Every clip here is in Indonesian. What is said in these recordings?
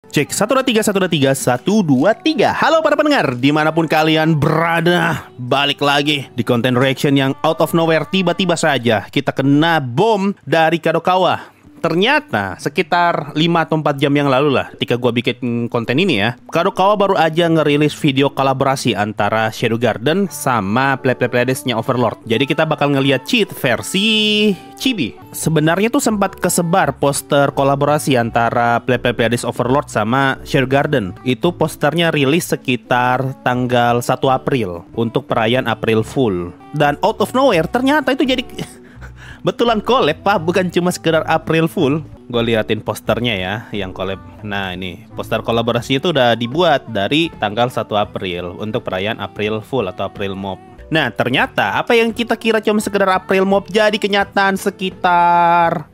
Cek 123 Halo para pendengar dimanapun kalian berada, balik lagi di konten reaction yang out of nowhere. Tiba-tiba saja kita kena bom dari Kadokawa. Ternyata sekitar 5 atau 4 jam yang lalu lah, ketika gua bikin konten ini ya, Kadokawa baru aja ngerilis video kolaborasi antara Shadow Garden sama Playdesk-nya Overlord. Jadi kita bakal ngeliat cheat versi Chibi. Sebenarnya tuh sempat kesebar poster kolaborasi antara Playdesk Overlord sama Shadow Garden. Itu posternya rilis sekitar tanggal 1 April untuk perayaan April Fool. Dan out of nowhere ternyata itu jadi betulan collab, Pak, bukan cuma sekedar April Fool. Gue liatin posternya ya, yang collab. Nah ini, poster kolaborasi itu udah dibuat dari tanggal 1 April untuk perayaan April Fool atau April Mop. Nah ternyata apa yang kita kira cuma sekedar April Mop jadi kenyataan sekitar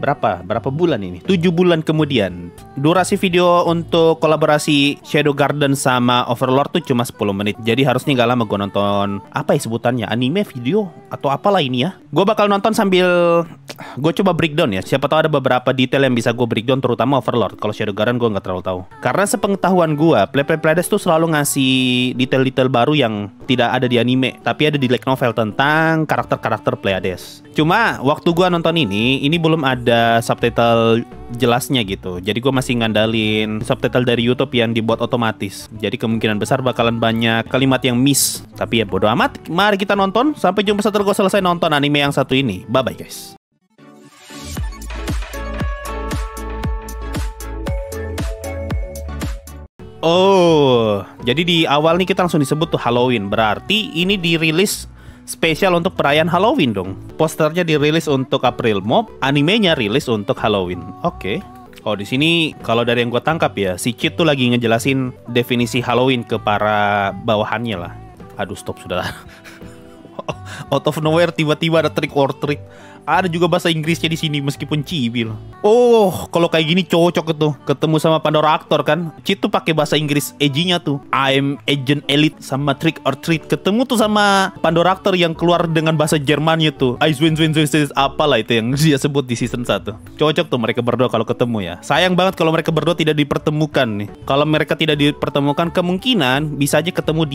berapa bulan ini? 7 bulan kemudian. Durasi video untuk kolaborasi Shadow Garden sama Overlord tuh cuma 10 menit. Jadi harusnya gak lama gue nonton, apa ya sebutannya, anime, video, atau apalah ini ya. Gue bakal nonton sambil gue coba breakdown ya. Siapa tahu ada beberapa detail yang bisa gue breakdown, terutama Overlord. Kalau Shadow Garden gue gak terlalu tahu. Karena sepengetahuan gue, Playdesk tuh selalu ngasih detail-detail baru yang tidak ada di anime, tapi ada di light novel tentang karakter-karakter Playdesk. Cuma waktu gue nonton ini belum ada subtitle jelasnya gitu. Jadi gue masih ngandalin subtitle dari YouTube yang dibuat otomatis. Jadi kemungkinan besar bakalan banyak kalimat yang miss. Tapi ya bodo amat. Mari kita nonton. Sampai jumpa setelah gue selesai nonton anime yang satu ini. Bye bye guys. Oh, jadi di awal nih kita langsung disebut tuh Halloween. Berarti ini dirilis spesial untuk perayaan Halloween dong. Posternya dirilis untuk April Mop, animenya rilis untuk Halloween. Oke. Oh di sini kalau dari yang gue tangkap ya, si Cheat tuh lagi ngejelasin definisi Halloween ke para bawahannya lah. Aduh stop sudah. Out of nowhere tiba-tiba ada trick or treat. Ada juga bahasa Inggrisnya di sini meskipun cibil. Oh, kalau kayak gini cocok tuh. Ketemu sama Pandora Actor kan. Cheat tuh pakai bahasa Inggris edgy-nya tuh. I'm Agent Elite sama Trick or Treat. Ketemu tuh sama Pandora Actor yang keluar dengan bahasa Jermannya tuh. I win apalah itu yang dia sebut di season 1. Cocok tuh mereka berdua kalau ketemu ya. Sayang banget kalau mereka berdua tidak dipertemukan nih. Kalau mereka tidak dipertemukan, kemungkinan bisa aja ketemu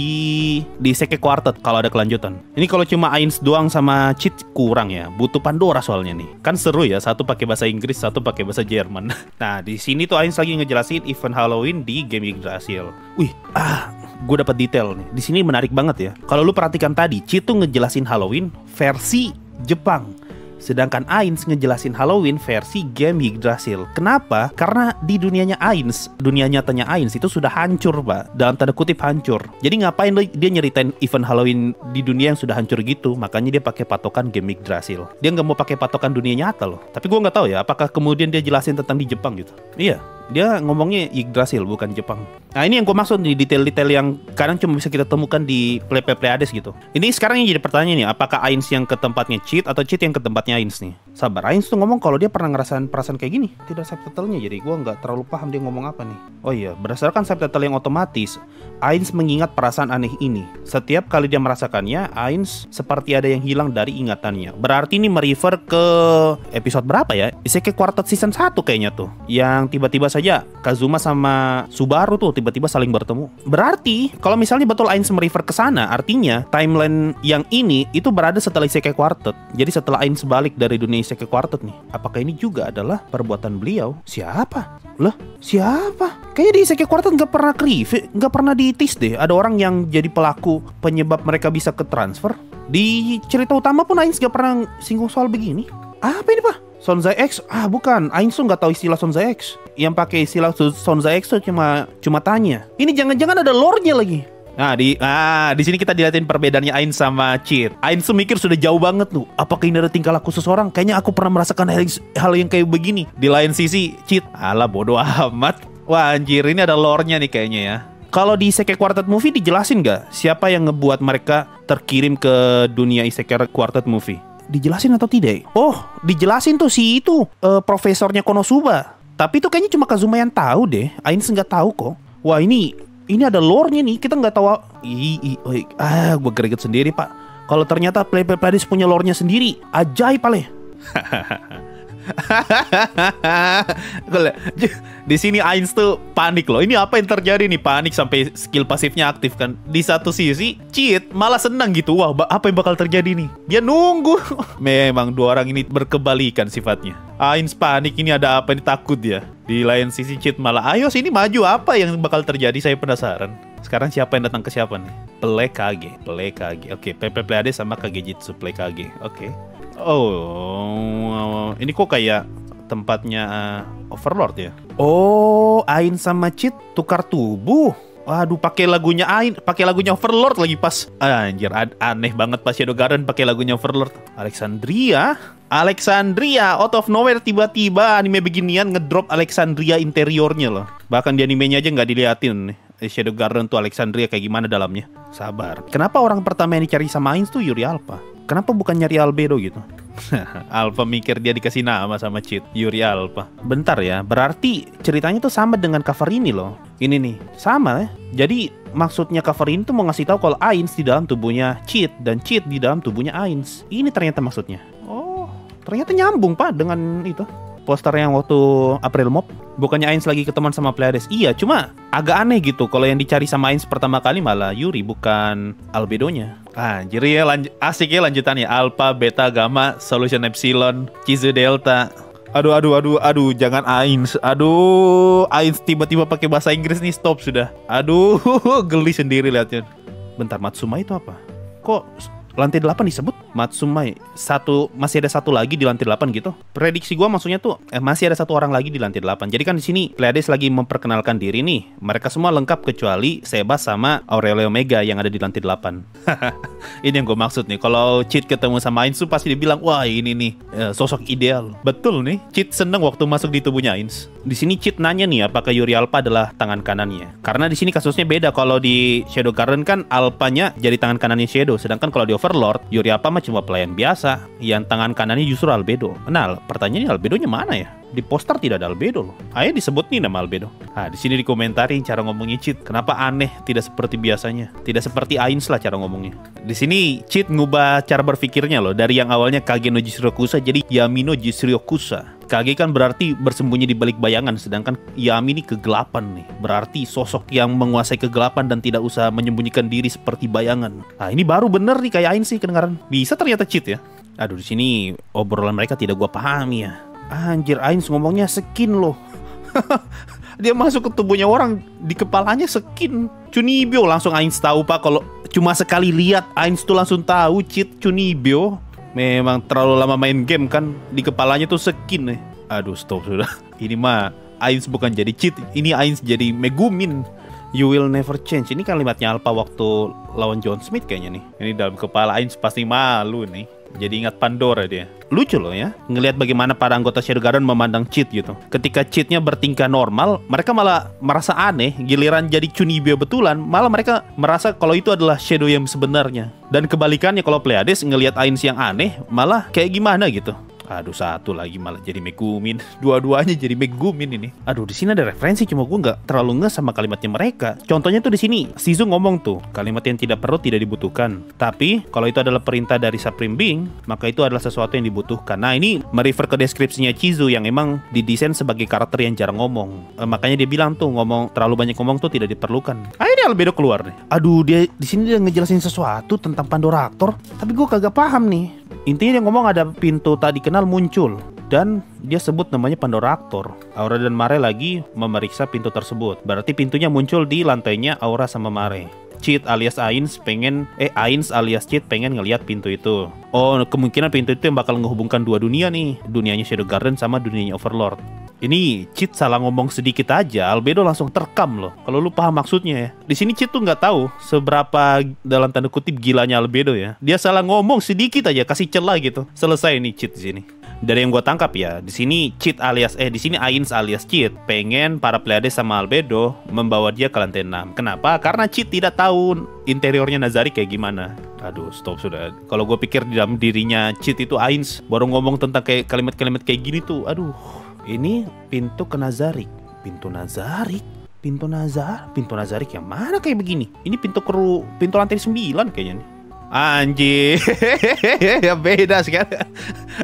di Seke Quartet kalau ada kelanjutan. Ini kalau cuma Ainz doang sama Cheat kurang ya. Butuh Pandora soalnya nih. Kan seru ya, satu pakai bahasa Inggris, satu pakai bahasa Jerman. Nah, di sini tuh Ainz lagi ngejelasin event Halloween di game Yggdrasil. Wih, gue dapat detail nih. Di sini menarik banget ya. Kalau lu perhatikan tadi, Cheat tuh ngejelasin Halloween versi Jepang. Sedangkan Ainz ngejelasin Halloween versi game Yggdrasil. Kenapa? Karena di dunianya Ainz, dunia nyatanya Ainz itu sudah hancur, Pak. Dalam tanda kutip hancur. Jadi ngapain dia nyeritain event Halloween di dunia yang sudah hancur gitu? Makanya dia pakai patokan game Yggdrasil. Dia nggak mau pakai patokan dunia nyata loh. Tapi gue nggak tahu ya, apakah kemudian dia jelasin tentang di Jepang gitu? Iya. Dia ngomongnya Yggdrasil bukan Jepang. Nah ini yang gue maksud nih, detail-detail yang kadang cuma bisa kita temukan di Playdesk gitu. Ini sekarang yang jadi pertanyaan nih, apakah Ainz yang ke tempatnya Cheat atau Cheat yang ke tempatnya Ainz nih? Sabar, Ainz tuh ngomong kalau dia pernah ngerasain perasaan kayak gini. Tidak subtitlenya, jadi gue nggak terlalu paham dia ngomong apa nih. Oh iya, berdasarkan subtitle yang otomatis, Ainz mengingat perasaan aneh ini. Setiap kali dia merasakannya, Ainz seperti ada yang hilang dari ingatannya. Berarti ini merefer ke episode berapa ya? Isekai Quartet season 1 kayaknya tuh. Yang tiba-tiba saja Kazuma sama Subaru tuh tiba-tiba saling bertemu. Berarti kalau misalnya betul Ainz merefer ke sana, artinya timeline yang ini itu berada setelah Isekai Quartet. Jadi setelah Ainz balik dari dunia Isekai Quartet nih. Apakah ini juga adalah perbuatan beliau? Siapa? Loh, siapa? Kayaknya di Isekai Quartet nggak pernah ditis deh. Ada orang yang jadi pelaku penyebab mereka bisa ke transfer. Di cerita utama pun Ainz nggak pernah singgung soal begini. Apa ini, Pak? Sonzai X? Bukan. Ainz tuh nggak tahu istilah Sonzai X. Yang pakai istilah Sonzai X tuh cuma tanya. Ini jangan-jangan ada lore-nya lagi. Nah, di sini kita dilihatin perbedaannya Ainz sama Cheat. Ainz tuh mikir sudah jauh banget tuh. Apakah ini ada tingkah laku seseorang? Kayaknya aku pernah merasakan hal yang kayak begini. Di lain sisi, Cheat, alah bodoh amat. Wah anjir, ini ada lore-nya nih kayaknya ya. Kalau di Isekai Quartet Movie dijelasin nggak siapa yang ngebuat mereka terkirim ke dunia Isekai Quartet Movie? Dijelasin atau tidak? Oh, dijelasin tuh si itu profesornya Konosuba. Tapi itu kayaknya cuma Kazuma yang tahu deh. Ainz nggak tahu kok. Wah ini ada lore-nya nih. Kita nggak tahu. Gue greget sendiri, Pak. Kalau ternyata Playdesk punya lore-nya sendiri, ajaib, Pale. Di sini Ainz tuh panik loh. Ini apa yang terjadi nih? Panik sampai skill pasifnya aktif kan. Di satu sisi Cheat malah senang gitu. Wah, apa yang bakal terjadi nih? Dia nunggu. Memang dua orang ini berkebalikan sifatnya. Ainz panik, ini ada apa, ini takut dia. Di lain sisi Cheat malah, ayo sini maju, apa yang bakal terjadi? Saya penasaran. Sekarang siapa yang datang ke siapa nih? Play Kage. Oke, Play sama Kagejitsu Play Kage. Oke. Oh, ini kok kayak tempatnya Overlord ya? Oh, Ainz sama Cheat tukar tubuh. Waduh, pakai lagunya Overlord lagi pas. Anjir, aneh banget pas Shadow Garden pakai lagunya Overlord. Alexandria, out of nowhere tiba-tiba anime beginian ngedrop Alexandria interiornya loh. Bahkan di animenya aja nggak diliatin nih. Shadow Garden tuh Alexandria kayak gimana dalamnya. Sabar. Kenapa orang pertama yang dicari sama Ainz tuh Yuri Alpha? Kenapa bukan nyari Albedo gitu? Alpha mikir dia dikasih nama sama Cheat, Yuri Alpha. Bentar ya, berarti ceritanya tuh sama dengan cover ini loh. Ini nih, sama ya. Jadi maksudnya cover ini tuh mau ngasih tahu kalau Ainz di dalam tubuhnya Cheat dan Cheat di dalam tubuhnya Ainz. Ini ternyata maksudnya. Oh, ternyata nyambung Pak dengan itu. Poster yang waktu April Mop. Bukannya Ainz lagi ketemuan sama Pleiades. Iya, cuma agak aneh gitu. Kalau yang dicari sama Ainz pertama kali malah Yuri, bukan Albedonya. Anjir ya, asik ya lanjutannya. Alpha, Beta, Gamma, Solution Epsilon, Chizu Delta. Aduh, jangan Ainz. Aduh, Ainz tiba-tiba pakai bahasa Inggris nih, stop sudah. Aduh, geli sendiri liatnya. Bentar, Matsuma itu apa? Kok lantai 8 disebut Matsumai. Masih ada satu lagi di lantai 8 gitu. Prediksi gua maksudnya tuh masih ada satu orang lagi di lantai 8. Jadi kan di sini Pleiades lagi memperkenalkan diri nih. Mereka semua lengkap kecuali Sebas sama Aurelio Mega yang ada di lantai 8. Ini yang gue maksud nih. Kalau Cheat ketemu sama Ainz tuh pasti dibilang, wah ini nih sosok ideal. Betul nih. Cheat seneng waktu masuk di tubuhnya Ainz. Di sini Cheat nanya nih apakah Yuri Alpha adalah tangan kanannya. Karena di sini kasusnya beda. Kalau di Shadow Garden kan Alpha-nya jadi tangan kanannya Shadow. Sedangkan kalau di Overlord, Yuri Alpha mah cuma pelayan biasa. Yang tangan kanannya justru Albedo. Nah, pertanyaannya Albedonya mana ya? Di poster tidak ada Albedo loh. Ayo disebut nih nama Albedo. Nah, di sini dikomentarin cara ngomongnya Cheat. Kenapa aneh, tidak seperti biasanya. Tidak seperti Ainz lah cara ngomongnya. Di sini Cheat ngubah cara berpikirnya loh. Dari yang awalnya Kage no Jisryokusa jadi Yami no Jisryokusa. Kage kan berarti bersembunyi di balik bayangan. Sedangkan Yami ini kegelapan nih. Berarti sosok yang menguasai kegelapan dan tidak usah menyembunyikan diri seperti bayangan. Nah, ini baru bener nih kayak Ainz sih kedengaran. Bisa ternyata Cheat ya. Aduh, di sini obrolan mereka tidak gua pahami ya. Anjir, Ainz ngomongnya skin loh. Dia masuk ke tubuhnya orang, di kepalanya skin. Chunibyo langsung Ainz tahu Pak. Kalau cuma sekali lihat Ainz tuh langsung tahu Cheat Chunibyo. Memang terlalu lama main game kan. Di kepalanya tuh skin nih. Aduh, stop sudah. Ini mah Ainz bukan jadi Cheat, ini Ainz jadi Megumin. You will never change. Ini kalimatnya Alpha waktu lawan John Smith kayaknya nih. Ini dalam kepala Ainz pasti malu nih. Jadi ingat Pandora dia. Lucu loh ya, ngelihat bagaimana para anggota Shadow Garden memandang Cheat gitu. Ketika Cheatnya bertingkah normal, mereka malah merasa aneh. Giliran jadi Chunibyo betulan, malah mereka merasa kalau itu adalah Shadow yang sebenarnya. Dan kebalikannya kalau Pleiades ngelihat Ainz yang aneh, malah kayak gimana gitu. Aduh, satu lagi malah jadi Megumin. Dua-duanya jadi Megumin ini. Aduh, di sini ada referensi, cuma gue nggak terlalu nge sama kalimatnya mereka. Contohnya tuh di sini, Shizu ngomong tuh, kalimat yang tidak perlu tidak dibutuhkan. Tapi kalau itu adalah perintah dari Supreme Being, maka itu adalah sesuatu yang dibutuhkan. Nah, ini merefer ke deskripsinya Shizu yang emang didesain sebagai karakter yang jarang ngomong. Makanya dia bilang tuh terlalu banyak ngomong tuh tidak diperlukan. Ini Albedo keluar nih. Aduh, dia di sini dia ngejelasin sesuatu tentang Pandoractor, tapi gue kagak paham nih. Intinya dia ngomong ada pintu tak dikenal muncul dan dia sebut namanya Pandoractor. Aura dan Mare lagi memeriksa pintu tersebut. Berarti pintunya muncul di lantainya Aura sama Mare. Cheat alias Ainz alias Cheat pengen ngelihat pintu itu. Oh, kemungkinan pintu itu yang bakal menghubungkan dua dunia nih. Dunianya Shadow Garden sama dunianya Overlord. Ini Cheat salah ngomong sedikit aja, Albedo langsung terekam loh. Kalau lu paham maksudnya ya. Di sini Cheat tuh nggak tahu seberapa dalam tanda kutip gilanya Albedo ya. Dia salah ngomong sedikit aja, kasih celah gitu. Selesai nih Cheat di sini. Dari yang gue tangkap ya, di sini Cheat di sini Ainz alias Cheat pengen para Pleiades sama Albedo membawa dia ke lantai 6. Kenapa? Karena Cheat tidak tahu interiornya Nazari kayak gimana. Aduh, stop sudah. Kalau gue pikir di dalam dirinya Cheat itu Ainz baru ngomong tentang kayak kalimat-kalimat kayak gini tuh. Aduh. Ini pintu ke Nazarik. Pintu Nazarik yang mana kayak begini? Ini pintu lantai 9 kayaknya nih. Anjir. Ya beda sekarang.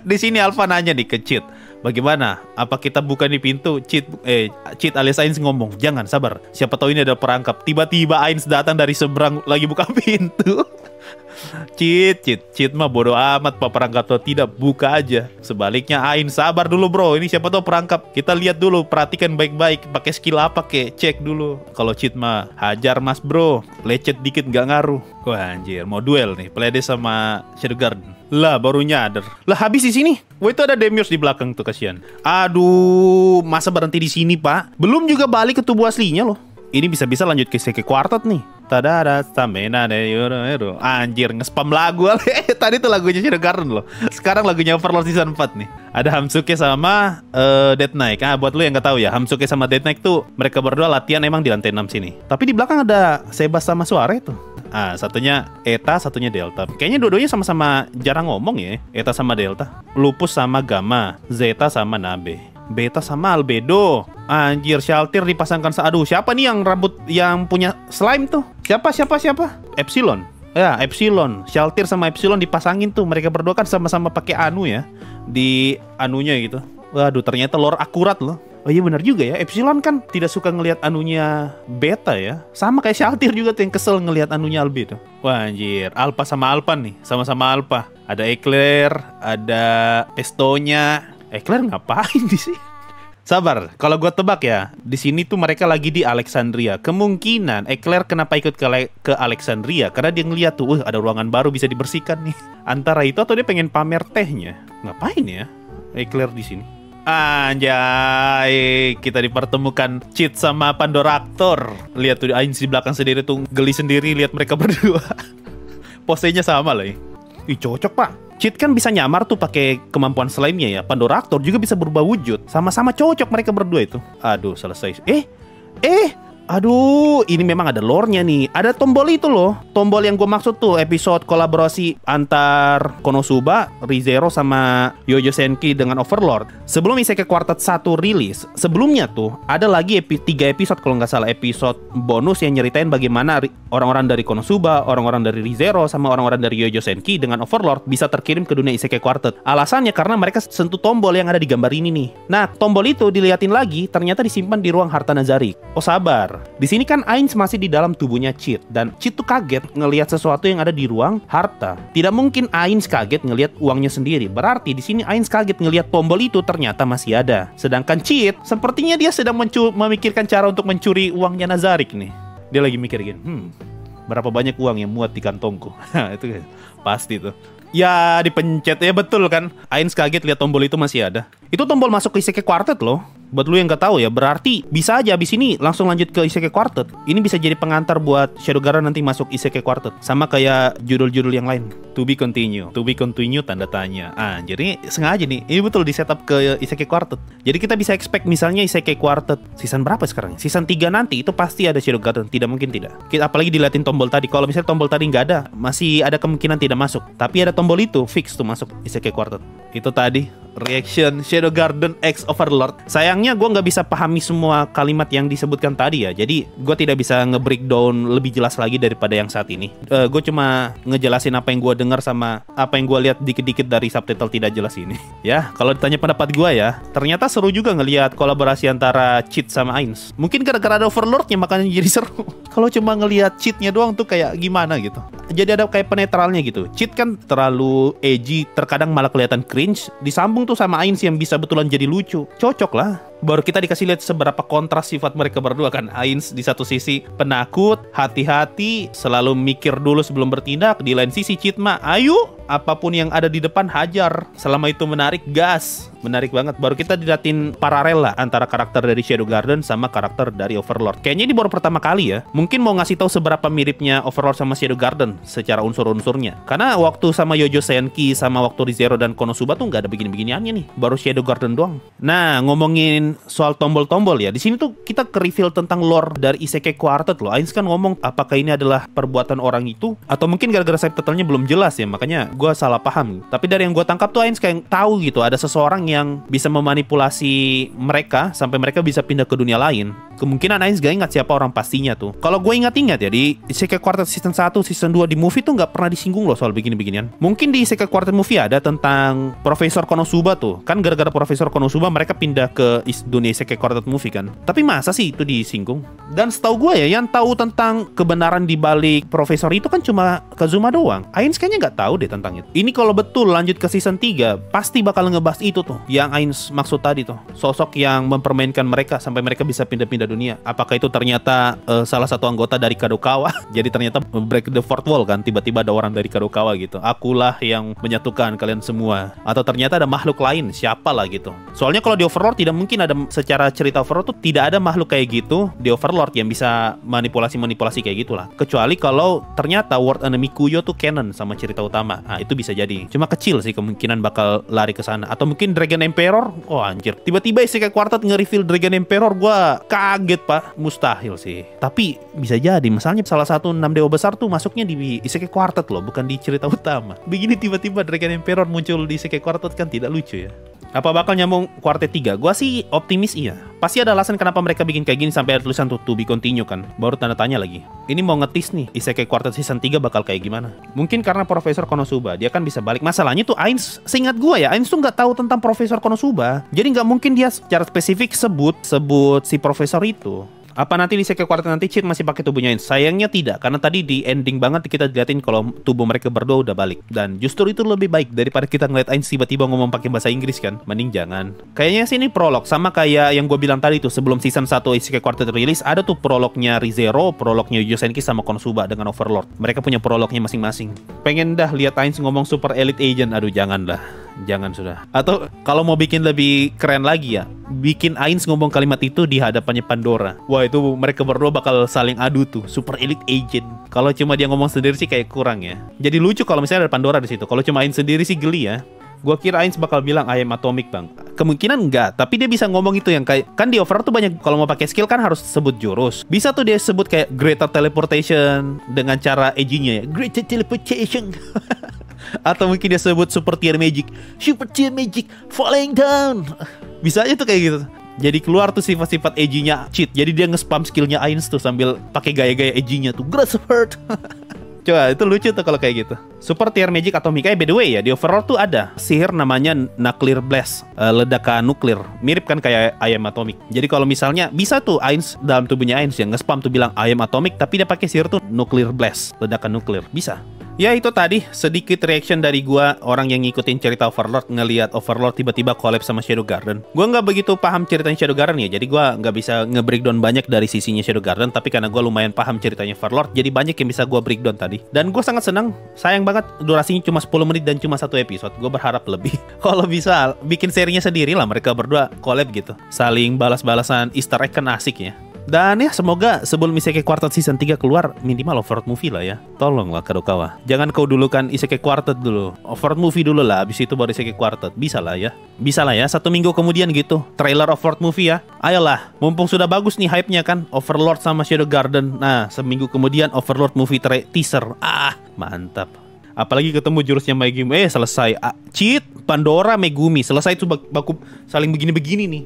Di sini Alpha nanya nih ke Cheat, Bagaimana? Apa kita buka di pintu? Cheat alias Ains ngomong, jangan, sabar. Siapa tahu ini ada perangkap. Tiba-tiba Ains datang dari seberang lagi buka pintu. Cheat mah bodoh amat, Pak perangkap atau tidak, buka aja. Sebaliknya Ains, sabar dulu bro, ini siapa tahu perangkap. Kita lihat dulu, perhatikan baik-baik, pakai skill apa kek, cek dulu. Kalau cheat mah hajar mas bro, lecet dikit nggak ngaruh. Wah anjir, mau duel nih, Plede sama Shadowguard. Lah baru nyadar. Lah habis di sini. Wah itu ada Demiurge di belakang tuh, kasihan. Aduh, masa berhenti di sini pak? Belum juga balik ke tubuh aslinya loh. Ini bisa-bisa lanjut ke Isekai Quartet nih. Tadada, stamina de yoro. Anjir, nge-spam lagu. Tadi tuh lagunya Shadowguard loh. Sekarang lagunya Overlord Season 4 nih. Ada Hamsuke sama Death Knight. Buat lu yang nggak tahu ya, Hamsuke sama Death Knight tuh mereka berdua latihan emang di lantai 6 sini. Tapi di belakang ada Sebas sama Suare tuh. Satunya Eta, satunya Delta. Kayaknya dua-duanya sama-sama jarang ngomong ya. Eta sama Delta. Lupus sama Gamma. Zeta sama Nabe. Beta sama Albedo. Anjir, Shaltir dipasangkan. Aduh, siapa nih yang rambut yang punya slime tuh? Siapa? Epsilon. Ya, Epsilon. Shaltir sama Epsilon dipasangin tuh. Mereka berdua kan sama-sama pakai anu ya. Di anunya gitu. Waduh, ternyata lore akurat loh. Oh iya benar juga ya, Epsilon kan tidak suka ngelihat anunya Beta ya. Sama kayak Shaltir juga tuh yang kesel ngelihat anunya Albedo. Wah anjir, Alpha sama Alpha nih, sama-sama Alpha. Ada Eclair, ada Pestonya. Eclair ngapain di sini? Sabar, kalau gue tebak ya, di sini tuh mereka lagi di Alexandria. Kemungkinan Eclair kenapa ikut ke Alexandria karena dia ngeliat tuh, ada ruangan baru bisa dibersihkan nih. Antara itu atau dia pengen pamer tehnya. Ngapain ya Eclair di sini? Anjay, kita dipertemukan Cheat sama Pandoraptor. Lihat tuh Ains di belakang sendiri tuh, geli sendiri lihat mereka berdua. Posenya sama lah ya. Ih cocok pak. Cheat kan bisa nyamar tuh pakai kemampuan slime-nya ya. Pandoraptor juga bisa berubah wujud. Sama-sama cocok mereka berdua itu. Aduh selesai. Aduh, ini memang ada lore-nya nih. Ada tombol itu loh. Tombol yang gue maksud tuh episode kolaborasi antar Konosuba, ReZero sama Yojo Senki dengan Overlord. Sebelum Isekai Quartet 1 rilis, sebelumnya tuh ada lagi 3 episode kalau nggak salah, episode bonus yang nyeritain bagaimana orang-orang dari Konosuba, orang-orang dari ReZero sama orang-orang dari Yojo Senki dengan Overlord bisa terkirim ke dunia Isekai Quartet. Alasannya karena mereka sentuh tombol yang ada di gambar ini nih. Nah, tombol itu diliatin lagi, ternyata disimpan di ruang Harta Nazari. Oh sabar. Di sini kan Ains masih di dalam tubuhnya Cheat dan Cheat tuh kaget ngelihat sesuatu yang ada di ruang harta. Tidak mungkin Ains kaget ngelihat uangnya sendiri. Berarti di sini Ains kaget ngelihat tombol itu ternyata masih ada. Sedangkan Cheat sepertinya dia sedang memikirkan cara untuk mencuri uangnya Nazarik nih. Dia lagi mikir gini, berapa banyak uang yang muat di kantongku? Itu pasti tuh. Ya dipencet ya, betul kan. Ains kaget lihat tombol itu masih ada. Itu tombol masuk ke Isekai Quartet loh. Buat lu yang gak tahu ya, berarti bisa aja abis ini langsung lanjut ke Isekai Quartet. Ini bisa jadi pengantar buat Shadowguard nanti masuk Isekai Quartet. Sama kayak judul-judul yang lain. To be continue. To be continue tanda tanya. Jadi sengaja nih, ini betul di setup ke Isekai Quartet. Jadi kita bisa expect misalnya Isekai Quartet season berapa sekarang? Season 3 nanti itu pasti ada Shadowguard, tidak mungkin tidak. Apalagi diliatin tombol tadi. Kalau misalnya tombol tadi nggak ada, masih ada kemungkinan tidak masuk. Tapi ada tombol itu fix tuh masuk Isekai Quartet. Itu tadi reaction Shadowguard X Overlord. Sayangnya gue nggak bisa pahami semua kalimat yang disebutkan tadi ya. Jadi gue tidak bisa nge-breakdown lebih jelas lagi daripada yang saat ini. Gue cuma ngejelasin apa yang gue dengar sama apa yang gue lihat dikit-dikit dari subtitle tidak jelas ini. Ya, kalau ditanya pendapat gue ya, ternyata seru juga ngelihat kolaborasi antara Cheat sama Ains. Mungkin gara-gara ada Overlordnya makanya jadi seru. Kalau cuma ngelihat Cheatnya doang tuh kayak gimana gitu. Jadi ada kayak penetralnya gitu. Cheat kan terlalu edgy, terkadang malah kelihatan cringe. Disambung tuh sama Ains yang bisa betulan jadi lucu. Cocok lah. Baru kita dikasih lihat seberapa kontras sifat mereka berdua kan. Ains di satu sisi penakut, hati-hati, selalu mikir dulu sebelum bertindak. Di lain sisi Cheat mah, ayo apapun yang ada di depan hajar. Selama itu menarik, gas. Menarik banget. Baru kita didatin paralel lah antara karakter dari Shadowguard sama karakter dari Overlord. Kayaknya ini baru pertama kali ya. Mungkin mau ngasih tahu seberapa miripnya Overlord sama Shadowguard secara unsur-unsurnya. Karena waktu sama Yojo Senki sama waktu ReZero dan Konosuba tuh nggak ada begini-beginiannya nih. Baru Shadowguard doang. Nah, ngomongin soal tombol-tombol ya. Di sini tuh kita ke-reveal tentang lore dari Isekai Quartet loh. Ains kan ngomong apakah ini adalah perbuatan orang itu atau mungkin gara-gara subtitlenya belum jelas ya. Makanya gue salah paham. Tapi dari yang gue tangkap tuh Ainz kayak tahu gitu, ada seseorang yang bisa memanipulasi mereka sampai mereka bisa pindah ke dunia lain. Kemungkinan Ainz gak ingat siapa orang pastinya tuh. Kalau gue ingat-ingat ya, di Isekai Quartet season 1, season 2 di movie tuh gak pernah disinggung loh soal begini-beginian. Mungkin di Isekai Quartet movie ada tentang Profesor Konosuba tuh. Kan gara-gara Profesor Konosuba mereka pindah ke dunia Isekai Quartet movie kan. Tapi masa sih itu disinggung? Dan setahu gue ya, yang tahu tentang kebenaran di balik Profesor itu kan cuma Kazuma doang. Ainz kayaknya gak tahu deh tentang itu. Ini kalau betul lanjut ke season 3, pasti bakal ngebahas itu tuh, yang Ainz maksud tadi tuh. Sosok yang mempermainkan mereka sampai mereka bisa pindah-pindah dunia. Apakah itu ternyata salah satu anggota dari Kadokawa? Jadi ternyata break the fourth wall kan, tiba-tiba ada orang dari Kadokawa gitu. Akulah yang menyatukan kalian semua. Atau ternyata ada makhluk lain, siapa lah gitu. Soalnya kalau di Overlord tidak mungkin ada, secara cerita Overlord tuh tidak ada makhluk kayak gitu di Overlord yang bisa manipulasi kayak gitulah. Kecuali kalau ternyata World Enemy Kuyo tuh canon sama cerita utama. Nah, itu bisa jadi. Cuma kecil sih kemungkinan bakal lari ke sana. Atau mungkin Dragon Emperor. Oh anjir. Tiba-tiba Isekai Quartet nge-reveal Dragon Emperor, gua kaget, Pak. Mustahil sih. Tapi bisa jadi. Misalnya salah satu 6 dewa besar tuh masuknya di Isekai Quartet loh, bukan di cerita utama. Begini tiba-tiba Dragon Emperor muncul di Isekai Quartet kan tidak lucu ya. Apa bakal nyambung Quartet 3? Gua sih optimis iya. Pasti ada alasan kenapa mereka bikin kayak gini sampai ada tulisan to be continue kan. Baru tanda tanya lagi. Ini mau ngetis nih, Isekai Quartet season 3 bakal kayak gimana. Mungkin karena Profesor Konosuba, dia kan bisa balik. Masalahnya tuh Ainz, seingat gua ya, Ainz tuh nggak tahu tentang Profesor Konosuba. Jadi nggak mungkin dia secara spesifik sebut si Profesor itu. Apa nanti di Isekai Quartet nanti Cheat masih pakai tubuhnya Ainz? Sayangnya tidak, karena tadi di ending banget kita diliatin kalau tubuh mereka berdua udah balik. Dan justru itu lebih baik daripada kita ngeliat Ainz tiba-tiba ngomong pakai bahasa Inggris kan. Mending jangan. Kayaknya sih ini prolog, sama kayak yang gue bilang tadi tuh sebelum season 1 Isekai Quartet rilis, ada tuh prolognya Rizero, prolognya Yujo Senki sama Konosuba dengan Overlord. Mereka punya prolognya masing-masing. Pengen dah lihat Ainz ngomong Super Elite Agent, aduh jangan dah. Jangan sudah. Atau kalau mau bikin lebih keren lagi ya, bikin Ainz ngomong kalimat itu di hadapannya Pandora. Wah itu mereka berdua bakal saling adu tuh, Super Elite Agent. Kalau cuma dia ngomong sendiri sih kayak kurang ya. Jadi lucu kalau misalnya ada Pandora di situ. Kalau cuma Ainz sendiri sih geli ya. Gua kira Ainz bakal bilang I am atomic bang. Kemungkinan enggak, tapi dia bisa ngomong itu yang kayak, kan di Overlord tuh banyak kalau mau pakai skill kan harus sebut jurus. Bisa tuh dia sebut kayak Greater Teleportation dengan cara edgy-nya ya, Greater Teleportation. Atau mungkin dia sebut Super Tier Magic, Super Tier Magic Falling Down. Bisa aja tuh kayak gitu. Jadi keluar tuh sifat-sifat edgy-nya Cheat. Jadi dia nge-spam skillnya Ainz tuh sambil pakai gaya-gaya edgy-nya tuh, Grasp Heart. Coba itu lucu tuh kalau kayak gitu. Super Tier Magic Atomic. By the way ya, di Overlord tuh ada sihir namanya Nuclear Blast, ledakan nuklir. Mirip kan kayak I am Atomic. Jadi kalau misalnya bisa tuh Ainz dalam tubuhnya Ainz yang nge-spam tuh bilang I am Atomic, tapi dia pakai sihir tuh Nuclear Blast, ledakan nuklir. Bisa. Ya itu tadi sedikit reaction dari gua, orang yang ngikutin cerita Overlord, ngelihat Overlord tiba-tiba collab sama Shadow Garden. Gua nggak begitu paham ceritanya Shadow Garden ya, jadi gua nggak bisa nge-breakdown banyak dari sisinya Shadow Garden. Tapi karena gua lumayan paham ceritanya Overlord, jadi banyak yang bisa gua breakdown tadi. Dan gua sangat senang. Sayang banget durasinya cuma 10 menit dan cuma 1 episode. Gua berharap lebih. Kalau bisa bikin serinya sendiri lah, mereka berdua collab gitu, saling balas-balasan Easter egg kan asik ya. Dan ya semoga sebelum Isekai Quartet season 3 keluar minimal Overlord movie lah ya. Tolonglah Kadokawa, jangan kau dulukan Isekai Quartet dulu, Overlord movie dulu lah, abis itu baru Isekai Quartet. Bisa lah ya. Bisa lah ya, 1 minggu kemudian gitu trailer Overlord movie ya. Ayolah, mumpung sudah bagus nih hype-nya kan, Overlord sama Shadow Garden. Nah seminggu kemudian Overlord movie teaser. Ah mantap. Apalagi ketemu jurusnya Megumi. Selesai. Cheat Pandora Megumi selesai tuh baku saling begini-begini nih.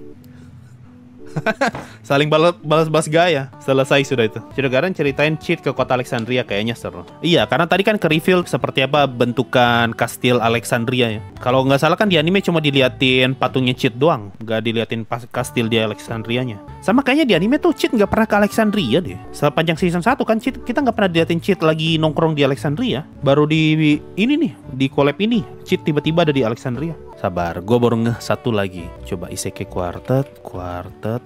Saling balas gaya. Selesai sudah itu. Shadow Garden ceritain Cheat ke kota Alexandria, kayaknya seru. Iya, karena tadi kan ke-reveal seperti apa bentukan kastil Alexandria ya. Kalau nggak salah kan di anime cuma diliatin patungnya Cheat doang, nggak diliatin kastil di Alexandrianya. Sama kayaknya di anime tuh Cheat nggak pernah ke Alexandria deh. Sepanjang season 1 kan Cheat, kita nggak pernah diliatin Cheat lagi nongkrong di Alexandria. Baru di ini nih, di collab ini Cheat tiba-tiba ada di Alexandria. Sabar, gue baru ngeh satu lagi. Coba Isekai Quartet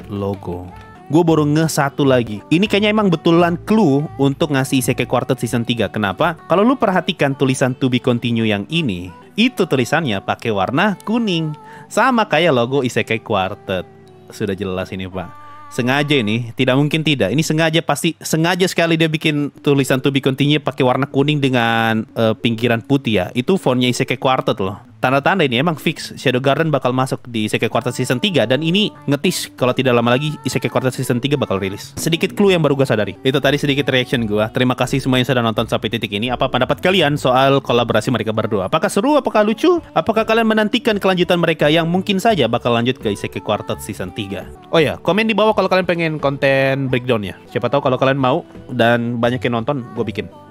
logo. Gue baru ngeh satu lagi. Ini kayaknya emang betulan clue untuk ngasih Isekai Quartet season 3. Kenapa? Kalau lu perhatikan tulisan to be continue yang ini, itu tulisannya pakai warna kuning, sama kayak logo Isekai Quartet. Sudah jelas ini pak. Sengaja ini, tidak mungkin tidak. Ini sengaja, pasti sengaja sekali dia bikin tulisan to be continue pakai warna kuning dengan pinggiran putih ya. Itu fontnya Isekai Quartet loh. tanda-tanda ini emang fix Shadow Garden bakal masuk di Isekai Quartet Season 3. Dan ini ngetis kalau tidak lama lagi Isekai Quartet Season 3 bakal rilis. Sedikit clue yang baru gue sadari. Itu tadi sedikit reaction gue. Terima kasih semua yang sudah nonton sampai titik ini. Apa pendapat kalian soal kolaborasi mereka berdua? Apakah seru? Apakah lucu? Apakah kalian menantikan kelanjutan mereka yang mungkin saja bakal lanjut ke Isekai Quartet Season 3? Oh ya, komen di bawah kalau kalian pengen konten breakdown ya. Siapa tahu kalau kalian mau dan banyak yang nonton, gue bikin.